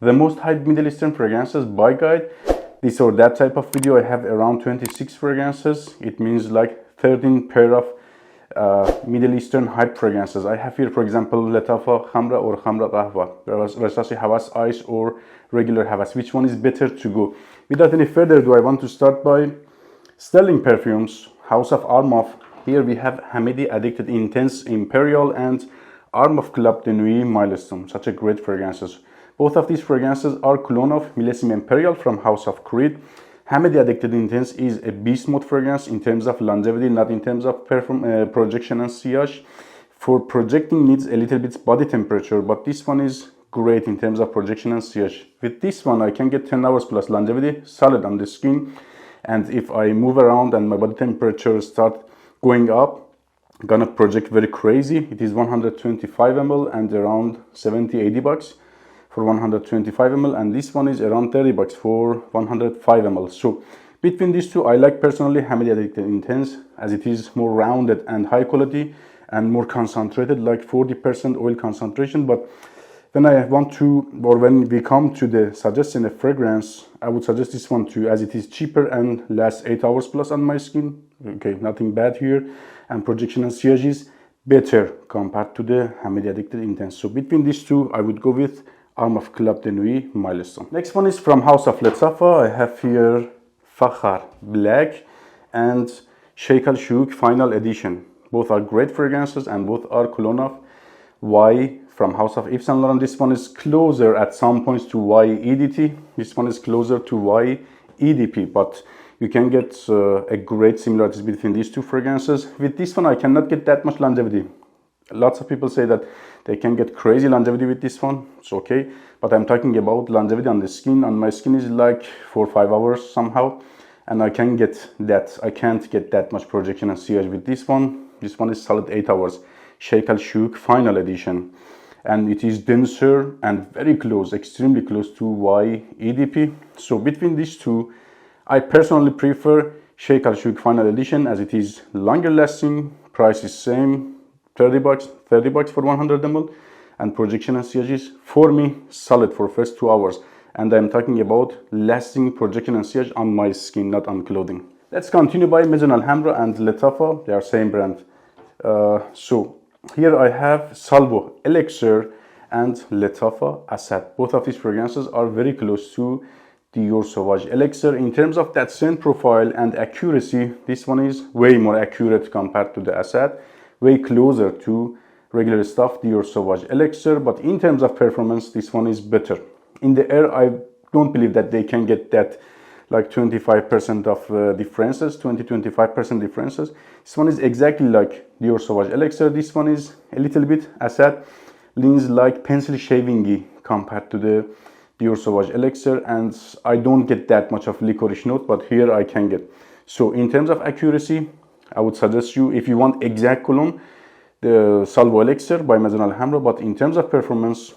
the most hyped Middle Eastern fragrances by guide. This or that type of video. I have around 26 fragrances. It means like 13 pair of Middle Eastern hype fragrances. I have here, for example, Latafa Khamra or Khamra Qahwa, Rasasi Hawas Ice or regular Hawas. Which one is better to go? Without any further ado, I want to start by Sterling Perfumes, House of Armaf. Here we have Hamidi Addicted Intense Imperial and Armaf Club de Nuit Milestone. Such a great fragrances. Both of these fragrances are clone of Millésime Imperial from House of Creed. Hamidi Addicted Intense is a beast mode fragrance in terms of longevity, not in terms of projection and sillage. For projecting needs a little bit body temperature, but this one is great in terms of projection and sillage. With this one, I can get 10 hours plus longevity, solid on the skin. And if I move around and my body temperature start going up, gonna project very crazy. It is 125 ml and around 70-80 bucks for 125 ml, and this one is around 30 bucks for 105 ml. So between these two, I like personally Hamidi Addicted Intense, as it is more rounded and high quality and more concentrated, like 40% oil concentration. But when I want to, or when we come to the suggestion of fragrance, I would suggest this one too, as it is cheaper and lasts 8 hours plus on my skin. Okay, nothing bad here, and projection and sillage is better compared to the Hamidi Addicted Intense. So between these two, I would go with Armaf Club de Nuit Milestone. Next one is from House of Letafa. I have here Fakhar Black and Sheikh Al Shouk Final Edition. Both are great fragrances and both are clone of Y from House of Yves Saint Laurent. This one is closer at some points to Y EDT. This one is closer to Y EDP, but you can get a great similarities between these two fragrances. With this one, I cannot get that much longevity. Lots of people say that they can get crazy longevity with this one. It's okay, but I'm talking about longevity on the skin. On my skin is like 4 or 5 hours somehow, and I can get that. I can't get that much projection and sillage with this one. This one is solid 8 hours. Sheikh Al Shouk Final Edition, and it is denser and very close, extremely close to Y EDP. So between these two, I personally prefer Sheikh Al Shouk Final Edition, as it is longer lasting, price is same, 30 bucks for 100 ml, and projection and sillage is for me solid for first 2 hours, and I'm talking about lasting projection and sillage on my skin, not on clothing. Let's continue by Maison Alhambra and Letafa. They are same brand. So here I have Salvo Elixir and Letafa Assad. Both of these fragrances are very close to Dior Sauvage Elixir. In terms of that scent profile and accuracy, this one is way more accurate compared to the Assad, way closer to regular stuff, Dior Sauvage Elixir. But in terms of performance, this one is better. In the air, I don't believe that they can get that like 25% of differences, 20-25% differences. This one is exactly like Dior Sauvage Elixir. This one is a little bit Assad, leans like pencil shaving-y compared to the Dior Sauvage Elixir, and I don't get that much of licorice note, but here I can get. So in terms of accuracy, I would suggest you, if you want exact cologne, the Salvo Elixir by Maison Alhambra. But in terms of performance,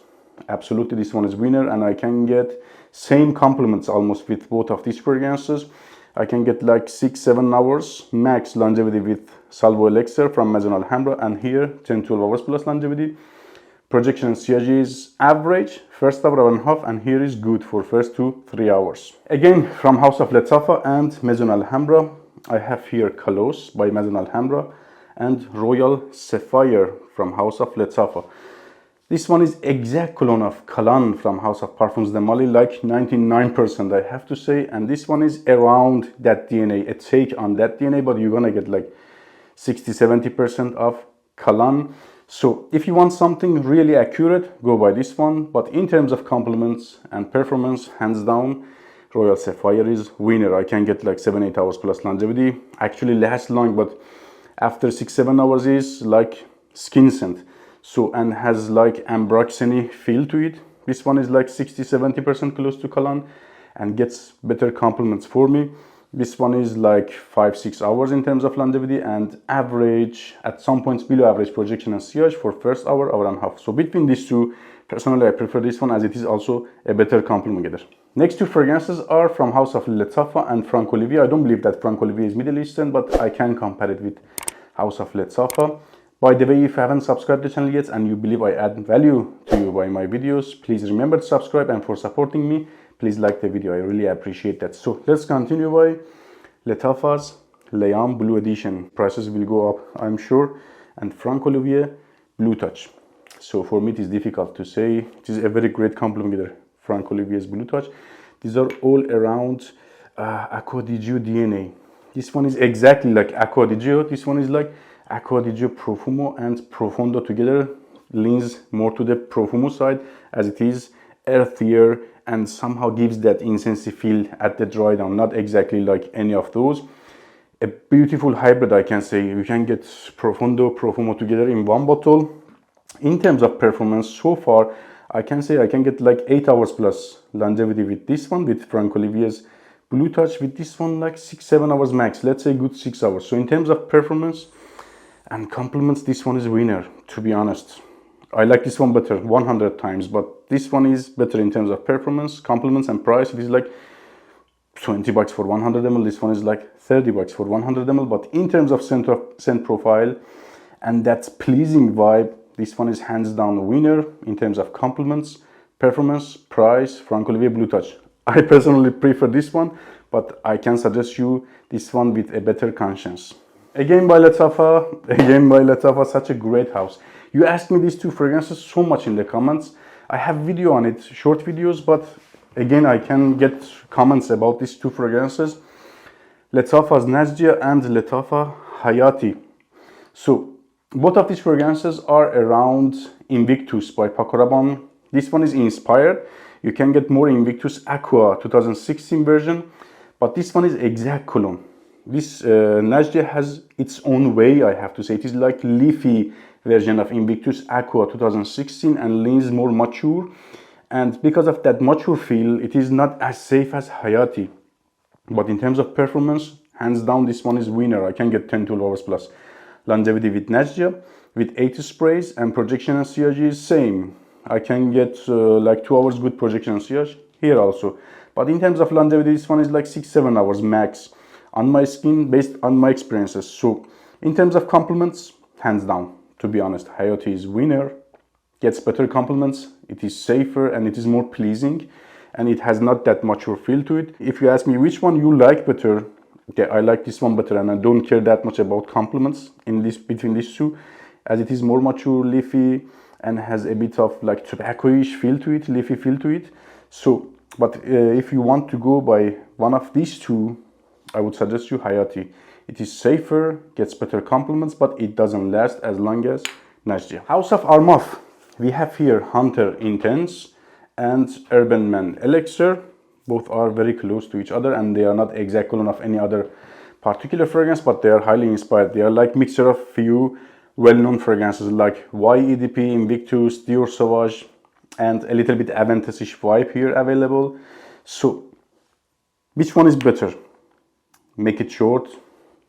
absolutely this one is winner, and I can get same compliments almost with both of these fragrances. I can get like 6-7 hours max longevity with Salvo Elixir from Maison Alhambra, and here 10-12 hours plus longevity. Projection and sillage is average, first hour and a half, and here is good for first 2-3 hours. Again, from House of Letafa and Maison Alhambra, I have here Kalos by Maison Alhambra and Royal Sapphire from House of Letafa. This one is exact clone of Calan from House of Parfums de Mali, like 99% I have to say, and this one is around that DNA, a take on that DNA, but you're gonna get like 60-70% of Calan. So if you want something really accurate, go by this one, but in terms of compliments and performance, hands down, Royal Sapphire is winner. I can get like 7-8 hours plus longevity, actually lasts long, but after 6-7 hours is like skin scent. So, and has like ambroxany feel to it. This one is like 60-70% close to Calan and gets better compliments for me. This one is like 5-6 hours in terms of longevity, and average, at some points below average projection and sillage for first hour, hour and a half. So between these two, personally I prefer this one, as it is also a better compliment getter. Next two fragrances are from House of Letafa and Franck Olivier. I don't believe that Franck Olivier is Middle Eastern, but I can compare it with House of Letafa. By the way, if you haven't subscribed to the channel yet and you believe I add value to you by my videos, please remember to subscribe, and for supporting me, please like the video. I really appreciate that. So let's continue by Lattafa's Layam Blue Edition. Prices will go up, I'm sure. And Franck Olivier Blue Touch. So for me it is difficult to say. It is a very great compliment with Franck Olivier's Blue Touch. These are all around Acqua di Gio DNA. This one is exactly like Acqua di Gio. This one is like Acqua di Gio Profumo and Profondo together. Leans more to the Profumo side, as it is earthier and somehow gives that incensey feel at the dry down. Not exactly like any of those. A beautiful hybrid, I can say. You can get Profondo, Profumo together in one bottle. In terms of performance, so far, I can say I can get like 8 hours plus longevity with this one, with Franck Olivier's Blue Touch. With this one, like 6-7 hours max. Let's say good 6 hours. So in terms of performance and compliments, this one is a winner, to be honest. I like this one better 100 times, but this one is better in terms of performance, compliments, and price. It is like 20 bucks for 100 ml. This one is like 30 bucks for 100 ml. But in terms of scent profile and that pleasing vibe, this one is hands down a winner in terms of compliments, performance, price. Franck Olivier Blue Touch. I personally prefer this one, but I can suggest you this one with a better conscience. Again by Lattafa, such a great house. You asked me these two fragrances so much in the comments. I have video on it, short videos, but again I can get comments about these two fragrances. Lattafa's Najdia and Lattafa Hayati. So both of these fragrances are around Invictus by Paco Rabanne. This one is inspired. You can get more Invictus Aqua 2016 version, but this one is exact cologne. This Najdia has its own way, I have to say. It is like leafy version of Invictus Aqua 2016 and leans more mature. And because of that mature feel, it is not as safe as Hayati. But in terms of performance, hands down, this one is winner. I can get 10-12 hours plus longevity with Najdia. With 80 sprays and projection and sillage is same. I can get like 2 hours good projection and sillage here also. But in terms of longevity, this one is like 6-7 hours max on my skin based on my experiences. So in terms of compliments, hands down, to be honest, Hayati is winner. Gets better compliments, it is safer and it is more pleasing, and it has not that mature feel to it. If you ask me which one you like better, okay, I like this one better, and I don't care that much about compliments in this between these two, as it is more mature, leafy, and has a bit of like tobacco-ish feel to it, leafy feel to it. So, but if you want to go by one of these two, I would suggest you Hayati. It is safer, gets better compliments, but it doesn't last as long as Najdia. House of Armaf. We have here Hunter Intense and Urban Man Elixir. Both are very close to each other, and they are not exact clone of any other particular fragrance, but they are highly inspired. They are like mixture of few well-known fragrances like YEDP, Invictus, Dior Sauvage, and a little bit Aventus-ish vibe here available. So, which one is better? Make it short,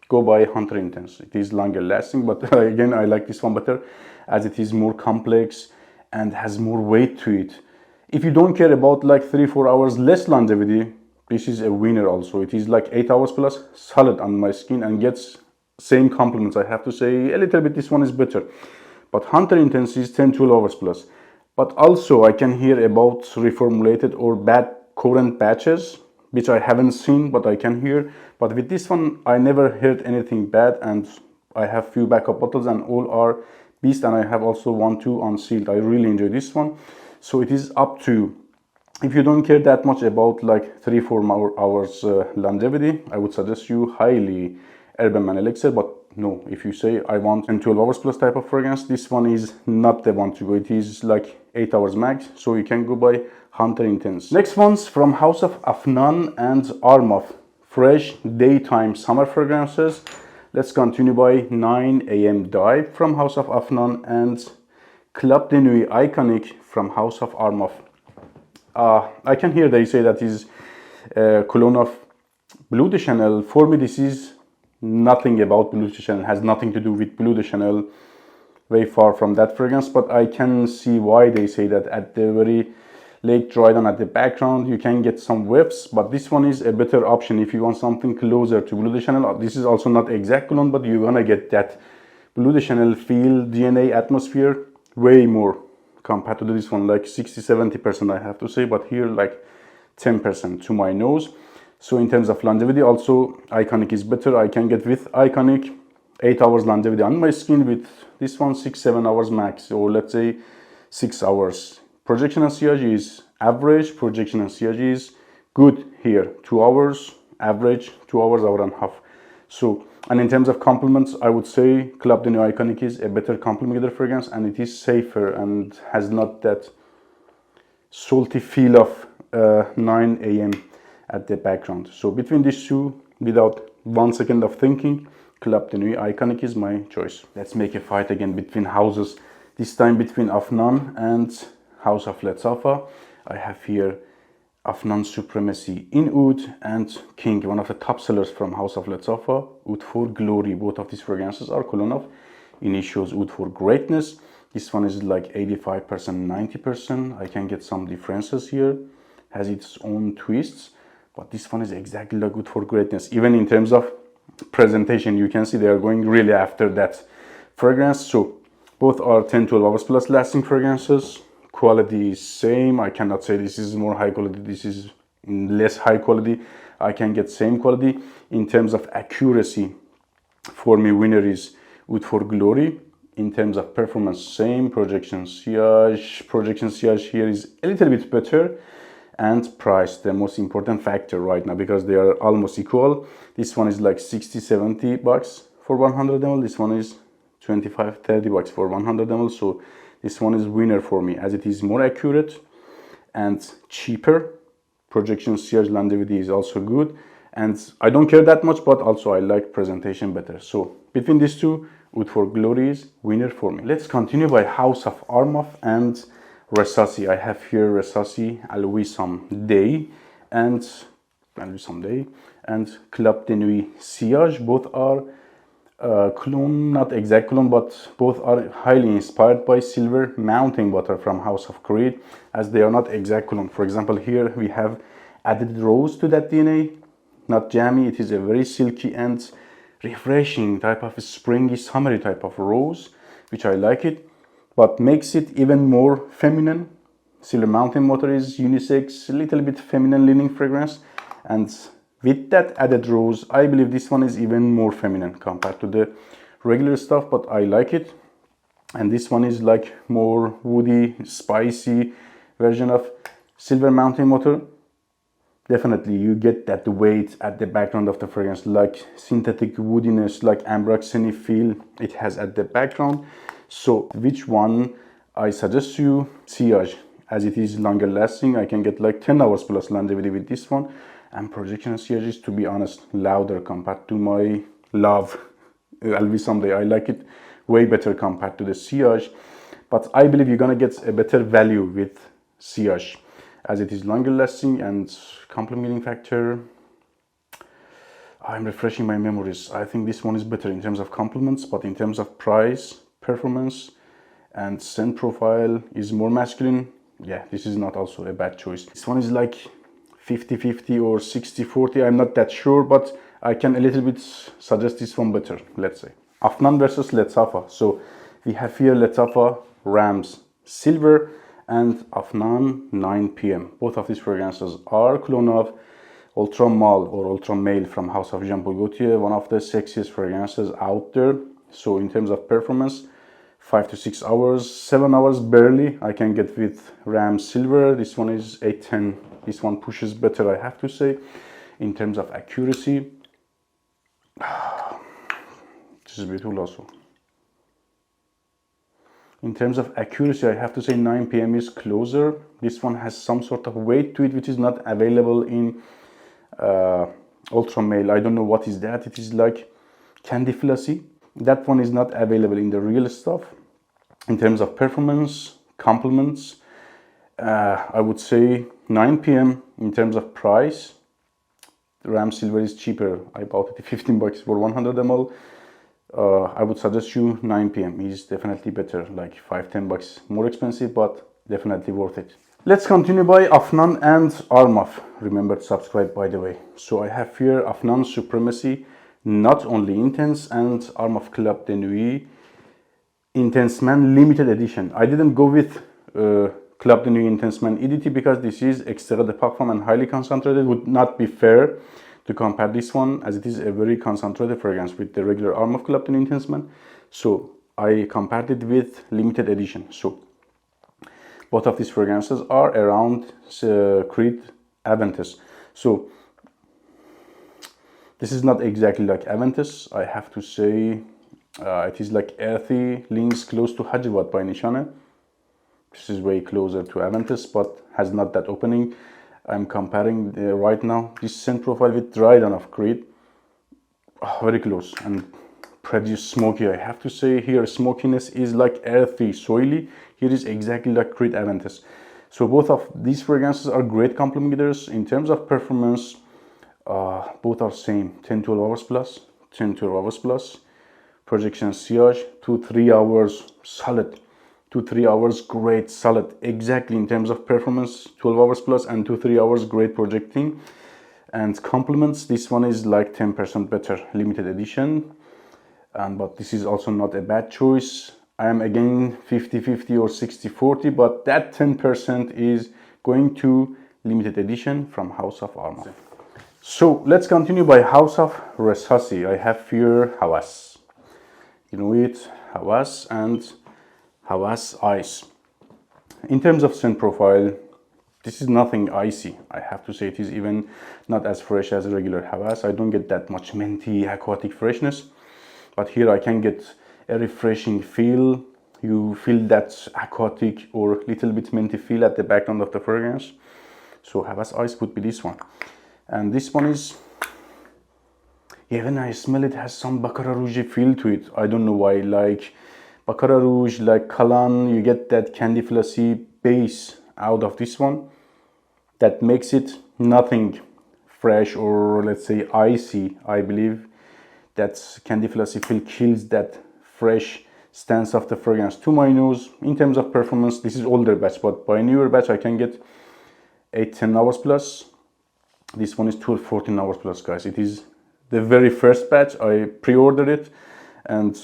go by Hunter Intense. It is longer lasting, but again, I like this one better as it is more complex and has more weight to it. If you don't care about like 3-4 hours less longevity, this is a winner also. It is like 8 hours plus, solid on my skin, and gets same compliments. I have to say a little bit this one is better. But Hunter Intense is 10-12 hours plus. But also I can hear about reformulated or bad current batches, which I haven't seen, but I can hear. But with this one, I never heard anything bad, and I have few backup bottles and all are beast, and I have also 1-2 unsealed. I really enjoy this one. So it is up to you. If you don't care that much about like 3-4 hours longevity, I would suggest you highly Urban Man Elixir. But no, if you say I want 10-12 hours plus type of fragrance, this one is not the one to go. It is like 8 hours max, so you can go by Hunter Intense. Next one's from House of Afnan and Armaf. Fresh daytime summer fragrances. Let's continue by 9 AM Dive from House of Afnan and Club de Nuit Iconic from House of Armaf. I can hear they say that is cologne of Bleu de Chanel. For me, this is nothing about Bleu de Chanel. It has nothing to do with Bleu de Chanel. Very far from that fragrance, but I can see why they say that. At the very late dry down at the background, you can get some whiffs, but this one is a better option if you want something closer to Bleu de Chanel. This is also not exact cologne, but you're gonna get that Bleu de Chanel feel, DNA, atmosphere, way more compared to this one, like 60-70% I have to say, but here like 10% to my nose. So in terms of longevity, also Iconic is better. I can get with Iconic 8 hours longevity on my skin, with this one 6-7 hours max, or let's say 6 hours. Projection and sillage is average, projection and sillage is good here, 2 hours, average 2 hours, hour and a half. So, and in terms of compliments, I would say Club de Nuit Iconic is a better compliment fragrance, and it is safer and has not that salty feel of 9 a.m. at the background. So between these two, without 1 second of thinking, Club de Nuit Iconic is my choice. Let's make a fight again between houses, this time between Afnan and House of Letzafa. I have here Afnan Supremacy in Oud and King, one of the top sellers from House of Letzafa, Oud for Glory. Both of these fragrances are cologne of Initio's Oud for Greatness. This one is like 85%, 90%. I can get some differences here, has its own twists, but this one is exactly like Oud for Greatness. Even in terms of presentation, you can see they are going really after that fragrance. So both are 10-12 hours plus lasting fragrances. Quality is same. I cannot say this is more high quality, this is less high quality. I can get same quality. In terms of accuracy, for me winner is Oud for Glory. In terms of performance, same. Projection sillage here is a little bit better, and price, the most important factor right now, because they are almost equal. This one is like 60-70 bucks for 100 ml. This one is 25-30 bucks for 100 ml. So this one is winner for me, as it is more accurate and cheaper. Projection sillage longevity is also good, and I don't care that much, but also I like presentation better. So between these two, Oud for Glory is winner for me. Let's continue by House of Armaf and Ressassi. I have here Ressassi, Alwisam Day and Club de Nuit Sillage. Both are cologne, not exact cologne, but both are highly inspired by Silver Mountain Water from House of Creed, as they are not exact cologne. For example, here we have added rose to that DNA, not jammy. It is a very silky and refreshing type of springy, summery type of rose, which I like it, but makes it even more feminine. Silver Mountain Water is unisex, a little bit feminine leaning fragrance, and with that added rose, I believe this one is even more feminine compared to the regular stuff, but I like it. And this one is like more woody, spicy version of Silver Mountain Water. Definitely you get that weight at the background of the fragrance, like synthetic woodiness, like ambroxany feel it has at the background. So which one I suggest you? Sillage, as it is longer lasting. I can get like 10 hours plus longevity with this one, and projection and sillage is, to be honest, louder compared to my love Alwisam Day. I like it way better compared to the sillage, but I believe you're gonna get a better value with sillage, as it is longer lasting and complementing factor. I'm refreshing my memories. I think this one is better in terms of compliments, but in terms of price, performance and scent profile is more masculine. Yeah, this is not also a bad choice. This one is like 50-50 or 60-40. I'm not that sure, but I can a little bit suggest this one better, let's say. Afnan versus Letzafa. So we have here Letzafa Rams Silver and Afnan 9 PM. Both of these fragrances are clone of Ultra Male or Ultra Male from House of Jean Paul Gaultier, one of the sexiest fragrances out there. So in terms of performance, 5 to 6 hours, 7 hours barely I can get with Ram Silver. This one is 8-10. This one pushes better, I have to say. In terms of accuracy, this is beautiful also. In terms of accuracy, I have to say 9 PM is closer. This one has some sort of weight to it, which is not available in Ultra Male. I don't know what is that. It is like candy flossy. That one is not available in the real stuff. In terms of performance, compliments, I would say 9 PM. In terms of price, the Ram Silver is cheaper. I bought it 15 bucks for 100 ml. I would suggest you 9 PM is definitely better, like 5-10 bucks more expensive, but definitely worth it. Let's continue by Afnan and Armaf. Remember to subscribe, by the way. So I have here Afnan Supremacy, not only intense, and Armaf Club de Nuit Intense Man limited edition. I didn't go with Club de Nuit Intense Man EDT because this is extrait de parfum and highly concentrated. Would not be fair to compare this one as it is a very concentrated fragrance with the regular arm of Club de Nuit Intense Man. So I compared it with limited edition. So both of these fragrances are around Creed Aventus. So this is not exactly like Aventus, I have to say. It is like earthy, leans close to Hajiwat by Nishane. This is way closer to Aventus, but has not that opening. I'm comparing right now this scent profile with Dry Dawn of Creed. Oh, very close and pretty smoky. I have to say here smokiness is like earthy, soily. Here is exactly like Creed Aventus. So both of these fragrances are great complementers. In terms of performance, both are same, 10-12 hours plus, 10-12 hours plus. Projection sillage, 2-3 hours solid, 2-3 hours great solid, exactly in terms of performance, 12 hours plus and 2-3 hours great projecting. And compliments, this one is like 10% better, limited edition, but this is also not a bad choice. I am again 50-50 or 60-40, but that 10% is going to limited edition from House of Armand. So let's continue by House of Resassi. I have here Hawas. You know it, Hawas and Hawas Ice. In terms of scent profile, this is nothing icy. I have to say it is even not as fresh as regular Hawas. I don't get that much minty, aquatic freshness. But here I can get a refreshing feel. You feel that aquatic or little bit minty feel at the background of the fragrance. So Hawas Ice would be this one. And this one is, yeah, when I smell it, has some Baccarat Rouge feel to it. I don't know why, like Baccarat Rouge, like Calan, you get that candy flossy base out of this one. That makes it nothing fresh or let's say icy. I believe that candy flossy feel kills that fresh stance of the fragrance to my nose. In terms of performance, this is older batch, but by newer batch I can get 8-10 hours plus. This one is 12-14 hours plus, guys. It is the very first batch. I pre-ordered it, and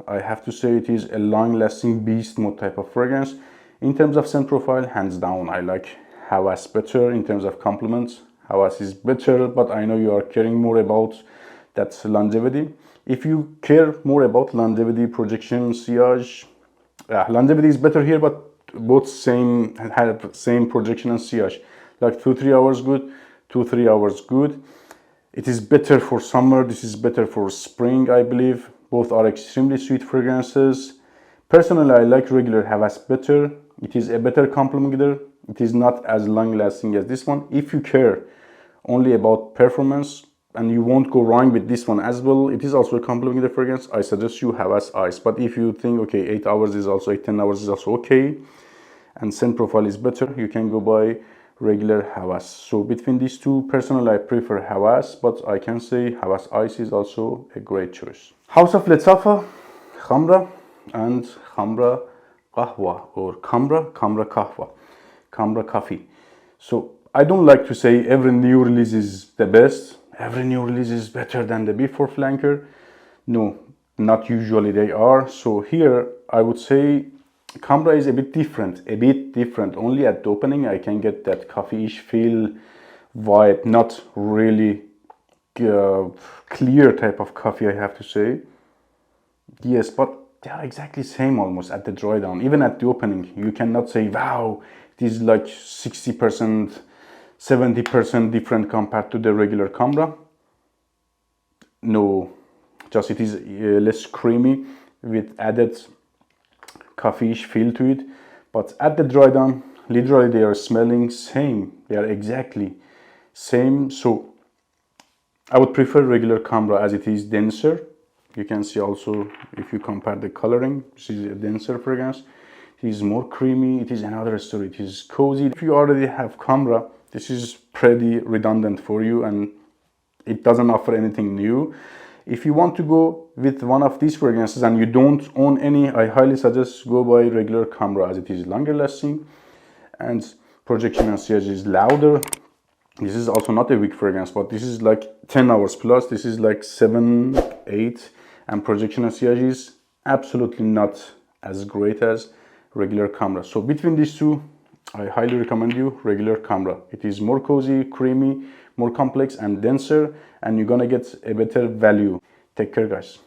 I have to say it is a long-lasting beast mode type of fragrance. In terms of scent profile, hands down, I like Hawas better. In terms of compliments, Hawas is better, but I know you are caring more about that longevity. If you care more about longevity, projection, sillage, longevity is better here, but both have same projection and sillage. Like 2-3 hours good, 2-3 hours good. It is better for summer, this is better for spring, I believe. Both are extremely sweet fragrances. Personally, I like regular Hawas better. It is a better complementer. It is not as long lasting as this one. If you care only about performance and you won't go wrong with this one as well, it is also a complementer fragrance. I suggest you Hawas Ice. But if you think, okay, 8 hours is also, 10 hours is also okay, and scent profile is better, you can go by regular Hawas. So between these two, personally I prefer Hawas, but I can say Hawas Ice is also a great choice. House of Letzafa, Khamra and Khamra Qahwa, or Khamra Kahwa, Khamra Coffee. So I don't like to say every new release is the best, every new release is better than the before flanker. No, not usually they are. So here I would say Khamra is a bit different. Only at the opening I can get that coffee-ish feel vibe, not really clear type of coffee, I have to say. Yes, but they are exactly same almost at the dry down. Even at the opening, you cannot say, wow, it is like 60%, 70% different compared to the regular Khamra. No, just it is less creamy with added coffee-ish feel to it. But at the dry down, literally they are smelling same. They are exactly same. So I would prefer regular Khamra as it is denser. You can see also if you compare the coloring, this is a denser fragrance. It is more creamy. It is another story. It is cozy. If you already have Khamra, this is pretty redundant for you and it doesn't offer anything new. If you want to go with one of these fragrances and you don't own any, I highly suggest go by regular Khamra as it is longer lasting and projection and sillage is louder. This is also not a weak fragrance, but this is like 10 hours plus. This is like 7, 8, and projection and sillage is absolutely not as great as regular camera. So between these two, I highly recommend you regular camera. It is more cozy, creamy, more complex and denser, and you're gonna get a better value. Take care, guys.